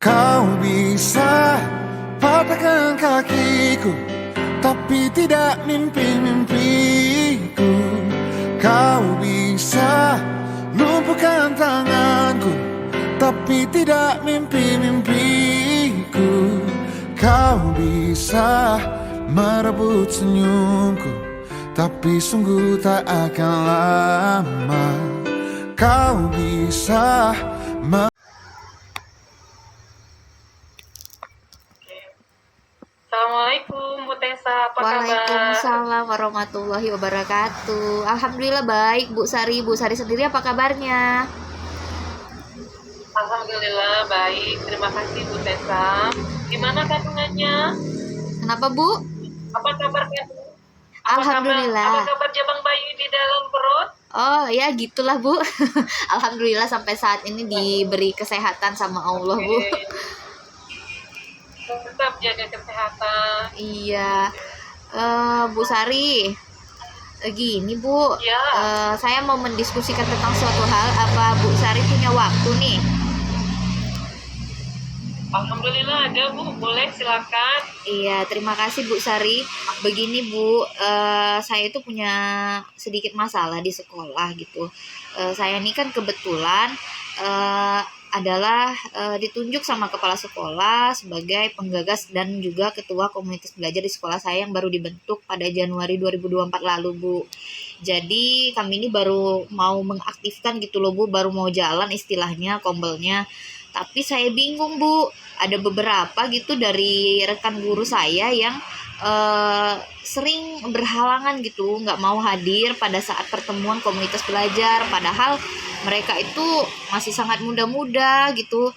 Kau bisa patahkan kakiku, tapi tidak mimpi-mimpiku. Kau bisa lumpuhkan tanganku, tapi tidak mimpi-mimpiku. Kau bisa merebut senyumku, tapi sungguh tak akan lama. Kau bisa Assalamualaikum Bu Tessa, apa kabar? Waalaikumsalam warahmatullahi wabarakatuh. Alhamdulillah baik Bu Sari. Bu Sari sendiri apa kabarnya? Alhamdulillah baik, terima kasih Bu Tessa. Gimana kandungannya? Kenapa Bu? Apa kabar kandungan? Alhamdulillah. Apa kabar jabang bayi di dalam perut? Oh ya gitulah Bu. Alhamdulillah sampai saat ini diberi kesehatan sama Allah Bu. Tetap jaga kesehatan. Iya. Bu Sari, gini Bu, Ya. saya mau mendiskusikan tentang suatu hal. Apa Bu Sari punya waktu nih? Alhamdulillah ada Bu, boleh silakan. Iya, terima kasih Bu Sari. Begini Bu, saya itu punya sedikit masalah di sekolah gitu. Saya ini kan kebetulan adalah ditunjuk sama kepala sekolah sebagai penggagas dan juga ketua komunitas belajar di sekolah saya yang baru dibentuk pada Januari 2024 lalu Bu. Jadi kami ini baru mau mengaktifkan gitu loh Bu, baru mau jalan istilahnya kombelnya. Tapi saya bingung Bu, ada beberapa gitu dari rekan guru saya yang sering berhalangan gitu, nggak mau hadir pada saat pertemuan komunitas belajar, padahal mereka itu masih sangat muda-muda gitu,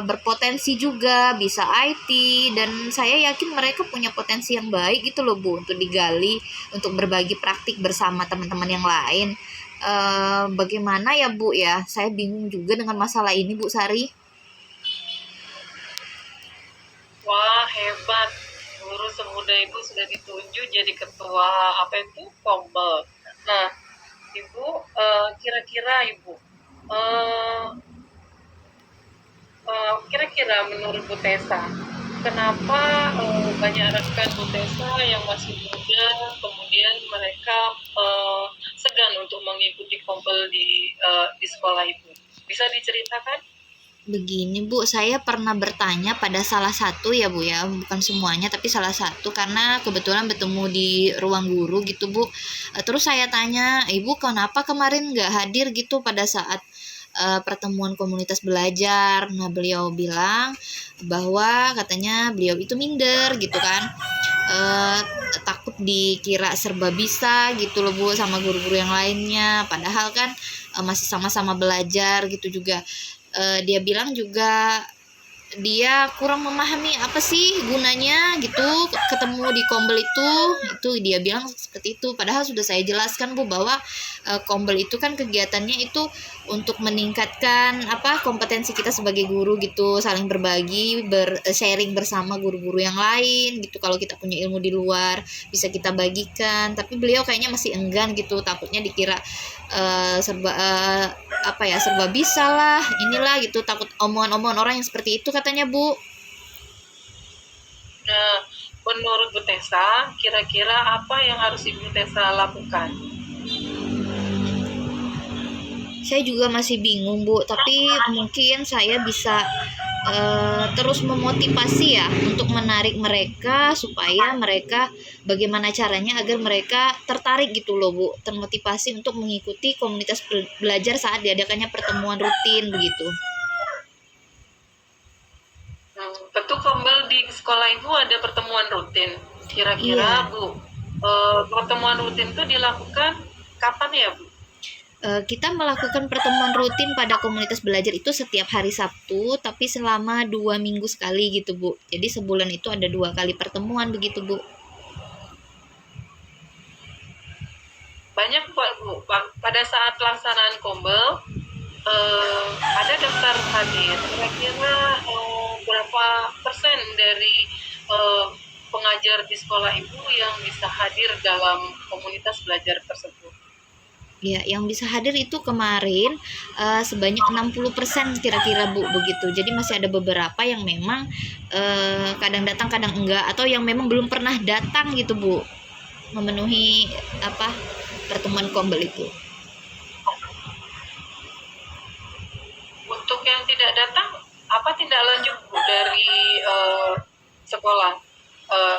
berpotensi juga bisa IT, dan saya yakin mereka punya potensi yang baik gitu loh Bu untuk digali, untuk berbagi praktik bersama teman-teman yang lain. Bagaimana ya Bu ya, saya bingung juga dengan masalah ini Bu Sari. Wah, hebat. Guru semuda Ibu sudah ditunjuk jadi ketua apa itu? Kombel. Nah, Ibu, kira-kira Ibu, kira-kira menurut Bu Tessa, kenapa banyak rekan Bu Tessa yang masih muda, kemudian mereka segan untuk mengikuti kompel di sekolah Ibu? Bisa diceritakan? Begini Bu, saya pernah bertanya pada salah satu ya Bu ya, bukan semuanya tapi salah satu, karena kebetulan bertemu di ruang guru gitu Bu. Terus saya tanya, Ibu kenapa kemarin nggak hadir gitu pada saat pertemuan komunitas belajar. Nah beliau bilang bahwa katanya beliau itu minder gitu kan, takut dikira serba bisa gitu loh Bu sama guru-guru yang lainnya, padahal kan masih sama-sama belajar gitu juga. Dia bilang juga dia kurang memahami apa sih gunanya gitu ketemu di kombel itu dia bilang seperti itu, padahal sudah saya jelaskan Bu bahwa kombel itu kan kegiatannya itu untuk meningkatkan apa kompetensi kita sebagai guru gitu, saling berbagi, sharing bersama guru-guru yang lain gitu, kalau kita punya ilmu di luar bisa kita bagikan. Tapi beliau kayaknya masih enggan gitu, takutnya dikira serba bisa lah inilah gitu, takut omongan-omongan orang yang seperti itu katanya Bu. Nah, menurut Bu Tessa, kira-kira apa yang harus Ibu Tessa lakukan? Saya juga masih bingung Bu, tapi mungkin saya bisa terus memotivasi ya untuk menarik mereka, supaya mereka bagaimana caranya agar mereka tertarik gitu loh Bu, termotivasi untuk mengikuti komunitas belajar saat diadakannya pertemuan rutin begitu. Tentu kombel di sekolah Ibu ada pertemuan rutin. Kira-kira Iya. Bu, pertemuan rutin itu dilakukan kapan ya Bu? Kita melakukan pertemuan rutin pada komunitas belajar itu setiap hari Sabtu, tapi selama 2 minggu sekali gitu Bu. Jadi sebulan itu ada 2 kali pertemuan begitu Bu. Banyak Pak Bu, pada saat pelaksanaan kombel, ada daftar hadir. Kira-kira berapa persen dari pengajar di sekolah Ibu yang bisa hadir dalam komunitas belajar tersebut? Ya, yang bisa hadir itu kemarin sebanyak 60% kira-kira Bu begitu. Jadi masih ada beberapa yang memang kadang datang kadang enggak, atau yang memang belum pernah datang gitu Bu, memenuhi apa pertemuan kombel itu. Untuk yang tidak datang, apa tindak lanjut Bu dari sekolah?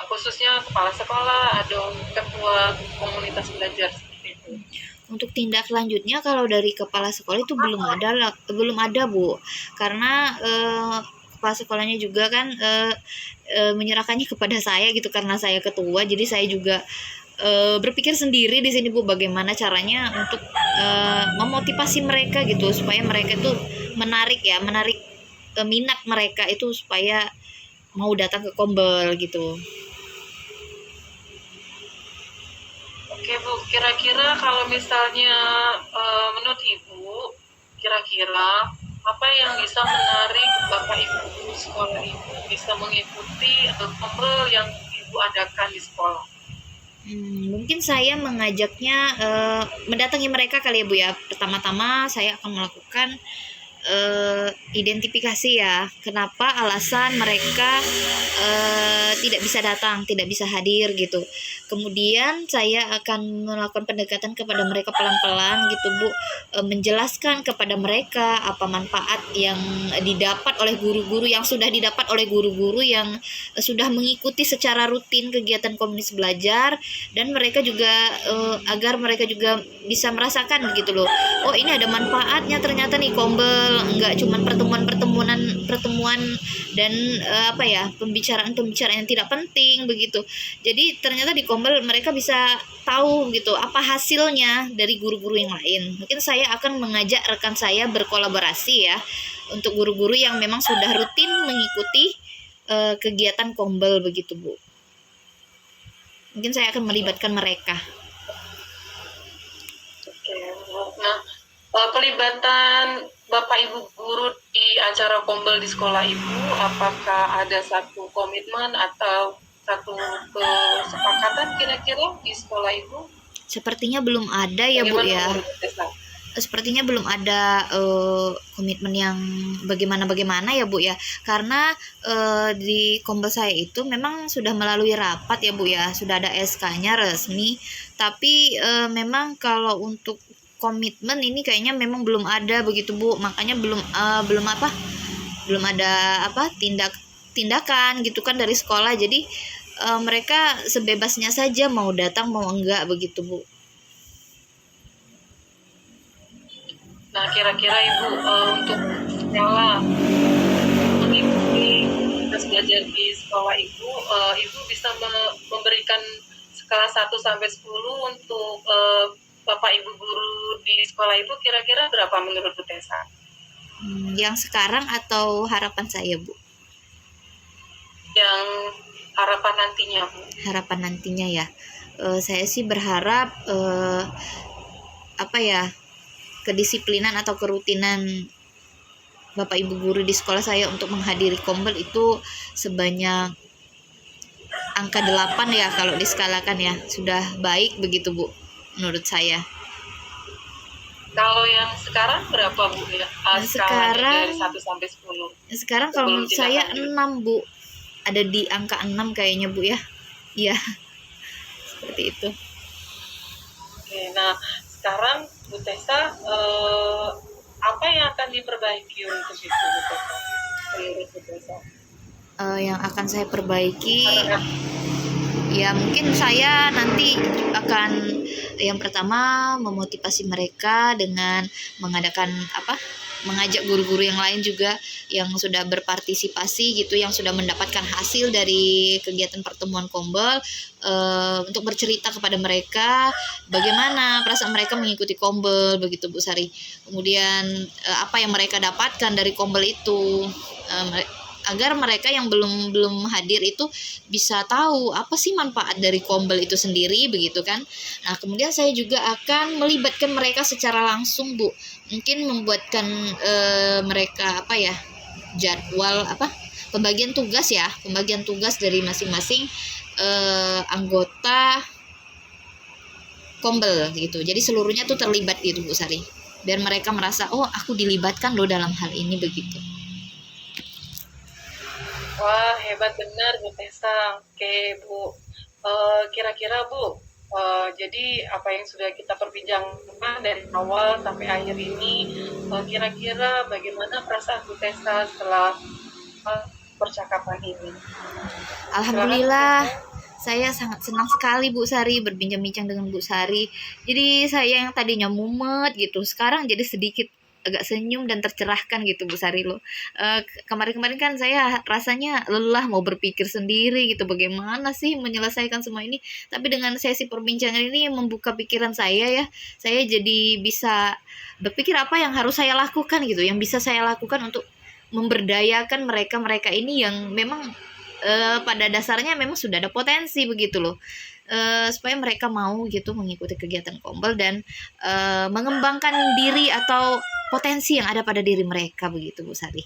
Khususnya kepala sekolah atau ketua komunitas belajar seperti itu. Untuk tindak lanjutnya kalau dari kepala sekolah itu belum ada Bu, karena kepala sekolahnya juga kan menyerahkannya kepada saya gitu, karena saya ketua, jadi saya juga berpikir sendiri di sini Bu, bagaimana caranya untuk memotivasi mereka gitu, supaya mereka itu menarik minat mereka itu supaya mau datang ke kombel gitu. Oke Bu, kira-kira kalau misalnya menurut Ibu, kira-kira apa yang bisa menarik Bapak Ibu sekolah Ibu bisa mengikuti kombel yang Ibu adakan di sekolah? Mungkin saya mengajaknya mendatangi mereka kali ya Bu ya. Pertama-tama saya akan melakukan identifikasi ya, kenapa alasan mereka tidak bisa datang, tidak bisa hadir gitu. Kemudian saya akan melakukan pendekatan kepada mereka pelan-pelan gitu Bu, menjelaskan kepada mereka apa manfaat yang didapat oleh guru-guru, yang sudah didapat oleh guru-guru yang sudah mengikuti secara rutin kegiatan komunitas belajar, dan mereka juga agar mereka juga bisa merasakan gitu loh. Oh, ini ada manfaatnya ternyata nih kombel, enggak cuman pertemuan dan pembicaraan yang tidak penting begitu. Jadi ternyata di kombel mereka bisa tahu gitu apa hasilnya dari guru-guru yang lain. Mungkin saya akan mengajak rekan saya berkolaborasi ya, untuk guru-guru yang memang sudah rutin mengikuti kegiatan kombel begitu Bu. Mungkin saya akan melibatkan mereka. Oke, nah pelibatan Bapak Ibu guru di acara kombel di sekolah Ibu, apakah ada satu komitmen atau satu kesepakatan kira-kira di sekolah Ibu? Sepertinya belum ada ya Bu ya. Sepertinya belum ada komitmen yang bagaimana ya Bu ya, karena di kombel saya itu memang sudah melalui rapat ya Bu ya, sudah ada SK-nya resmi, tapi memang kalau untuk komitmen ini kayaknya memang belum ada begitu Bu, makanya belum ada tindakan gitu kan dari sekolah. Jadi mereka sebebasnya saja mau datang mau enggak begitu Bu. Nah, kira-kira Ibu untuk sekolah mengikuti komunitas belajar di sekolah Ibu, Ibu bisa memberikan skala 1 sampai 10 untuk Bapak Ibu guru di sekolah Ibu, kira-kira berapa menurut Bu Tessa? Yang sekarang atau harapan saya Bu? Yang harapan nantinya Bu. Harapan nantinya ya. Saya sih berharap kedisiplinan atau kerutinan Bapak Ibu guru di sekolah saya untuk menghadiri kombel itu sebanyak angka 8 ya, kalau diskalakan ya. Sudah baik begitu Bu, menurut saya. Kalau yang sekarang berapa Bu ya? Sekarang dari 1 sampai 10. Sekarang kalau menurut saya 6 Bu. Ada di angka 6 kayaknya Bu ya. Iya. Seperti itu. Oke, nah sekarang Bu Tessa, apa yang akan diperbaiki untuk itu Bu Tessa? Menurut Bu Tessa? Yang akan saya perbaiki ya, mungkin saya nanti akan yang pertama memotivasi mereka dengan mengajak guru-guru yang lain juga yang sudah berpartisipasi gitu, yang sudah mendapatkan hasil dari kegiatan pertemuan kombel, untuk bercerita kepada mereka bagaimana perasaan mereka mengikuti kombel begitu Bu Sari. Kemudian apa yang mereka dapatkan dari kombel itu, agar mereka yang belum hadir itu bisa tahu apa sih manfaat dari kombel itu sendiri begitu kan. Nah, kemudian saya juga akan melibatkan mereka secara langsung Bu. Mungkin membuatkan mereka jadwal pembagian tugas dari masing-masing anggota Kombel gitu. Jadi seluruhnya tuh terlibat gitu Bu Sari. Biar mereka merasa, oh aku dilibatkan loh dalam hal ini begitu. Wah, hebat benar Bu Tessa. Oke, Bu. Kira-kira Bu, jadi apa yang sudah kita perbincangkan dari awal sampai akhir ini, kira-kira bagaimana perasaan Bu Tessa setelah percakapan ini? Silakan Bu Alhamdulillah, Tessa. saya sangat senang sekali Bu Sari berbincang-bincang dengan Bu Sari. Jadi saya yang tadinya mumet gitu, sekarang jadi sedikit agak senyum dan tercerahkan gitu Bu Sari loh. Kemarin-kemarin kan saya rasanya lelah mau berpikir sendiri gitu bagaimana sih menyelesaikan semua ini. Tapi dengan sesi perbincangan ini membuka pikiran saya ya. Saya jadi bisa berpikir apa yang harus saya lakukan gitu, yang bisa saya lakukan untuk memberdayakan mereka-mereka ini yang memang pada dasarnya memang sudah ada potensi begitu loh, supaya mereka mau gitu mengikuti kegiatan Kombel dan mengembangkan diri atau potensi yang ada pada diri mereka begitu Bu Sari.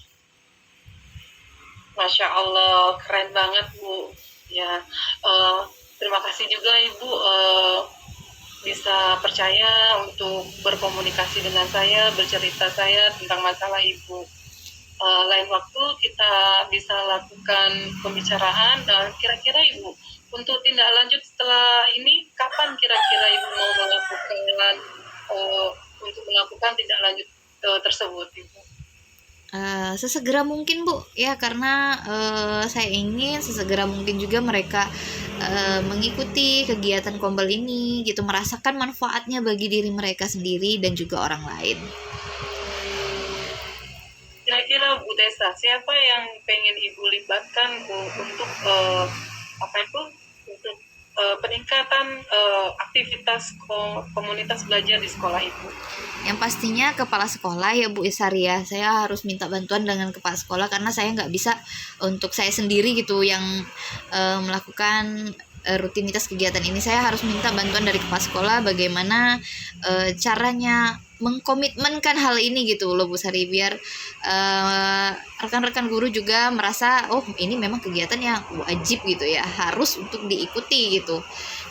Masya Allah, keren banget Bu. Ya, terima kasih juga Ibu bisa percaya untuk berkomunikasi dengan saya, bercerita saya tentang masalah Ibu. Lain waktu kita bisa lakukan pembicaraan. Kira-kira Ibu, untuk tindak lanjut setelah ini, kapan kira-kira Ibu mau melakukan untuk melakukan tindak lanjut tersebut, Ibu? Sesegera mungkin Bu ya, karena saya ingin sesegera mungkin juga mereka mengikuti kegiatan Kombel ini gitu, merasakan manfaatnya bagi diri mereka sendiri dan juga orang lain. Kira-kira Bu Tessa, siapa yang pengen Ibu libatkan untuk apa itu untuk peningkatan aktivitas komunitas belajar di sekolah Ibu? Yang pastinya kepala sekolah ya Bu Isaria. Saya harus minta bantuan dengan kepala sekolah karena saya nggak bisa untuk saya sendiri gitu yang melakukan rutinitas kegiatan ini. Saya harus minta bantuan dari kepala sekolah bagaimana caranya mengkomitmenkan hal ini gitu loh Bu Sari, biar rekan-rekan guru juga merasa oh ini memang kegiatan yang wajib gitu ya, harus untuk diikuti gitu.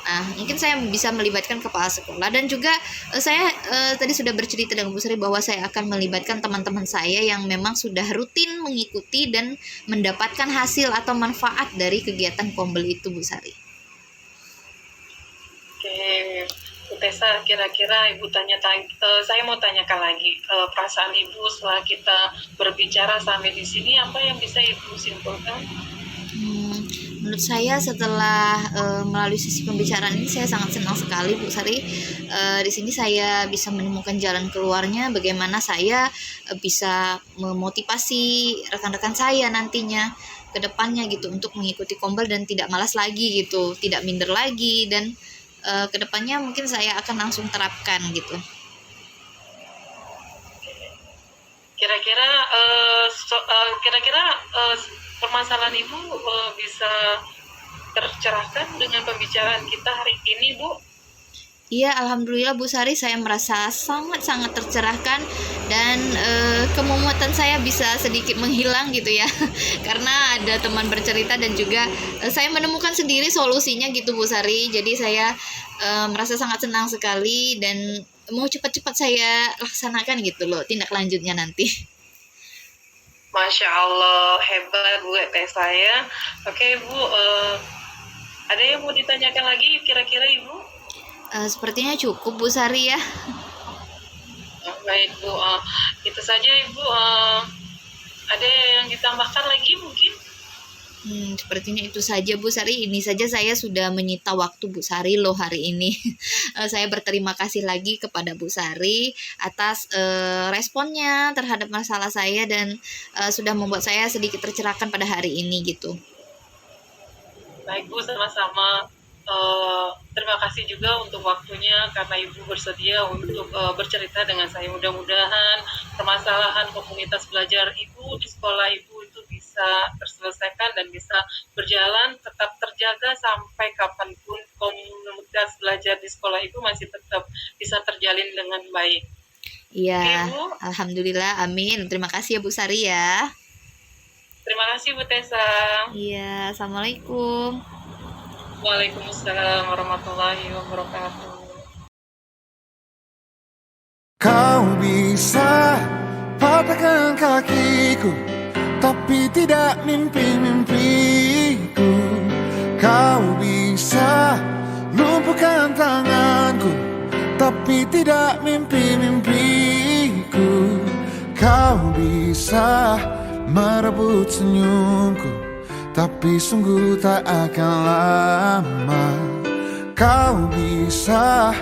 Nah, mungkin saya bisa melibatkan kepala sekolah dan juga saya tadi sudah bercerita dengan Bu Sri bahwa saya akan melibatkan teman-teman saya yang memang sudah rutin mengikuti dan mendapatkan hasil atau manfaat dari kegiatan Kombel itu Bu Sari. Oke, Bu Tessa, kira-kira Ibu saya mau tanyakan lagi perasaan Ibu setelah kita berbicara sampai di sini, apa yang bisa Ibu simpulkan? Menurut saya setelah melalui sesi pembicaraan ini saya sangat senang sekali Bu Sari. Di sini saya bisa menemukan jalan keluarnya, bagaimana saya bisa memotivasi rekan-rekan saya nantinya ke depannya gitu untuk mengikuti Kombel dan tidak malas lagi gitu, tidak minder lagi, dan ke depannya mungkin saya akan langsung terapkan gitu. Kira-kira permasalahan Ibu bisa tercerahkan dengan pembicaraan kita hari ini, Bu? Iya, alhamdulillah Bu Sari, saya merasa sangat-sangat tercerahkan dan kemumuatan saya bisa sedikit menghilang gitu ya. Karena ada teman bercerita dan juga saya menemukan sendiri solusinya gitu Bu Sari. Jadi saya merasa sangat senang sekali dan mau cepat-cepat saya laksanakan gitu loh tindak lanjutnya nanti. Masya Allah, hebat Bu Tessa ya. Oke Bu, ada yang mau ditanyakan lagi kira-kira Ibu? Sepertinya cukup Bu Sari ya. Baik Bu, itu saja Ibu. Ada yang ditambahkan lagi mungkin? Sepertinya itu saja Bu Sari. Ini saja saya sudah menyita waktu Bu Sari loh hari ini. Saya berterima kasih lagi kepada Bu Sari atas responnya terhadap masalah saya dan sudah membuat saya sedikit tercerahkan pada hari ini gitu. Baik Bu, sama-sama. Terima kasih juga untuk waktunya karena Ibu bersedia untuk bercerita dengan saya. Mudah-mudahan permasalahan komunitas belajar Ibu di sekolah Ibu itu bisa terselesaikan dan bisa berjalan tetap terjaga sampai kapanpun komunitas belajar di sekolah Ibu masih tetap bisa terjalin dengan baik. Iya, Oke, Bu. alhamdulillah, amin. Terima kasih ya Bu Sari ya. Terima kasih Bu Tessa. Iya, assalamualaikum. Waalaikumsalam warahmatullahi wabarakatuh. Kau bisa patahkan kakiku, tapi tidak mimpi-mimpiku. Kau bisa lumpuhkan tanganku, tapi tidak mimpi-mimpiku. Kau bisa merebut senyumku, tapi sungguh tak akan lama. Kau bisa